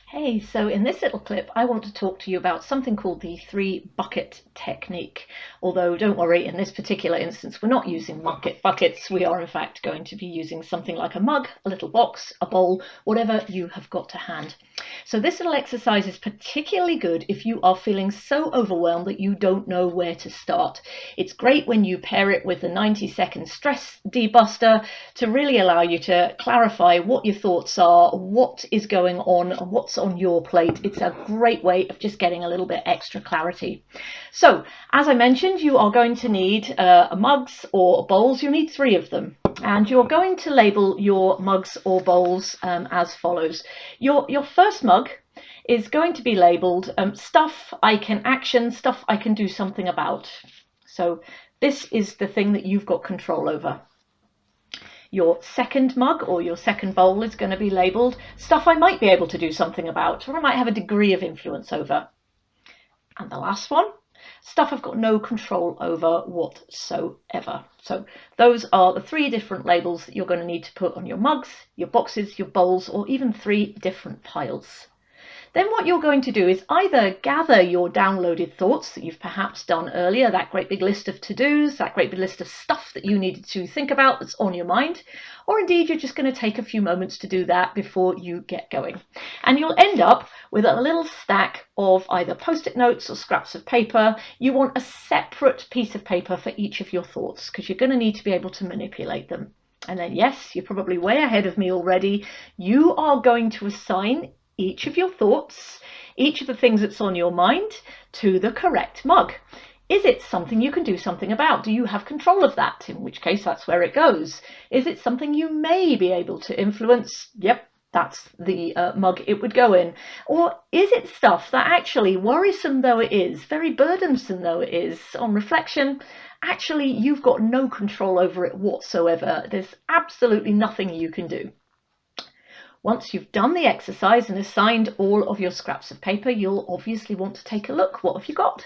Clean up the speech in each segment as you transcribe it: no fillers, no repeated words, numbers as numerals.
Hey, so in this little clip, I want to talk to you about something called the three bucket technique. Although don't worry, in this particular instance, we're not using buckets. We are in fact going to be using something like a mug, a little box, a bowl, whatever you have got to hand. So this little exercise is particularly good if you are feeling so overwhelmed that you don't know where to start. It's great when you pair it with the 90-second stress debuster to really allow you to clarify what your thoughts are, what is going on, and what's on your plate. It's a great way of just getting a little bit extra clarity. So, as I mentioned, you are going to need mugs or bowls. You need three of them. And you're going to label your mugs or bowls as follows. Your first mug is going to be labeled stuff I can action, stuff I can do something about. So this is the thing that you've got control over. Your second mug or your second bowl is going to be labelled stuff I might be able to do something about, or I might have a degree of influence over. And the last one, stuff I've got no control over whatsoever. So those are the three different labels that you're going to need to put on your mugs, your boxes, your bowls, or even three different piles. Then what you're going to do is either gather your downloaded thoughts that you've perhaps done earlier, that great big list of to-dos, that great big list of stuff that you needed to think about that's on your mind, or indeed you're just going to take a few moments to do that before you get going. And you'll end up with a little stack of either post-it notes or scraps of paper. You want a separate piece of paper for each of your thoughts because you're going to need to be able to manipulate them. And then, yes, you're probably way ahead of me already. You are going to assign each of your thoughts, each of the things that's on your mind, to the correct mug. Is it something you can do something about? Do you have control of that? In which case, that's where it goes. Is it something you may be able to influence? Yep, that's the mug it would go in. Or is it stuff that actually, worrisome though it is, very burdensome though it is, on reflection, actually you've got no control over it whatsoever. There's absolutely nothing you can do. Once you've done the exercise and assigned all of your scraps of paper, you'll obviously want to take a look. What have you got?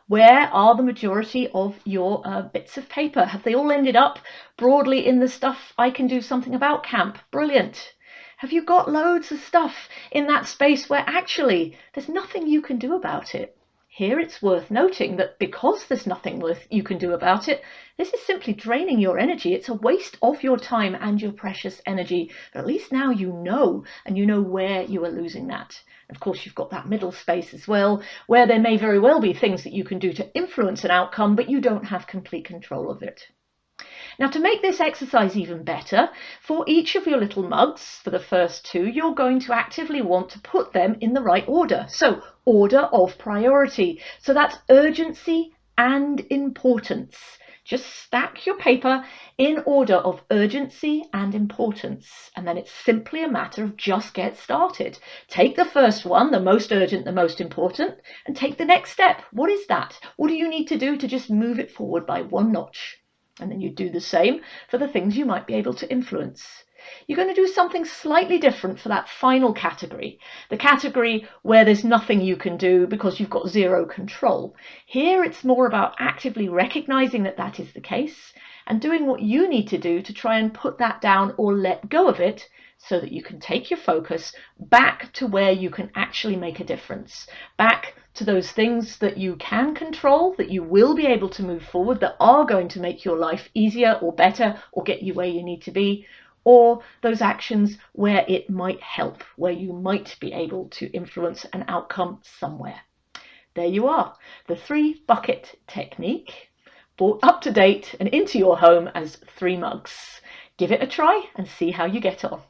Where are the majority of your bits of paper? Have they all ended up broadly in the stuff I can do something about camp? Brilliant. Have you got loads of stuff in that space where actually there's nothing you can do about it? Here it's worth noting that because there's nothing you can do about it, this is simply draining your energy. It's a waste of your time and your precious energy. But at least now you know, and you know where you are losing that. Of course, you've got that middle space as well, where there may very well be things that you can do to influence an outcome, but you don't have complete control of it. Now, to make this exercise even better, for each of your little mugs, for the first two, you're going to actively want to put them in the right order. So, order of priority. So that's urgency and importance. Just stack your paper in order of urgency and importance. And then it's simply a matter of just get started. Take the first one, the most urgent, the most important, and take the next step. What is that? What do you need to do to just move it forward by one notch? And then you do the same for the things you might be able to influence. You're going to do something slightly different for that final category, the category where there's nothing you can do because you've got zero control. Here it's more about actively recognizing that that is the case and doing what you need to do to try and put that down or let go of it so that you can take your focus back to where you can actually make a difference, back to those things that you can control, that you will be able to move forward, that are going to make your life easier or better or get you where you need to be, or those actions where it might help, where you might be able to influence an outcome somewhere. There you are, the three bucket technique, brought up to date and into your home as three mugs. Give it a try and see how you get on.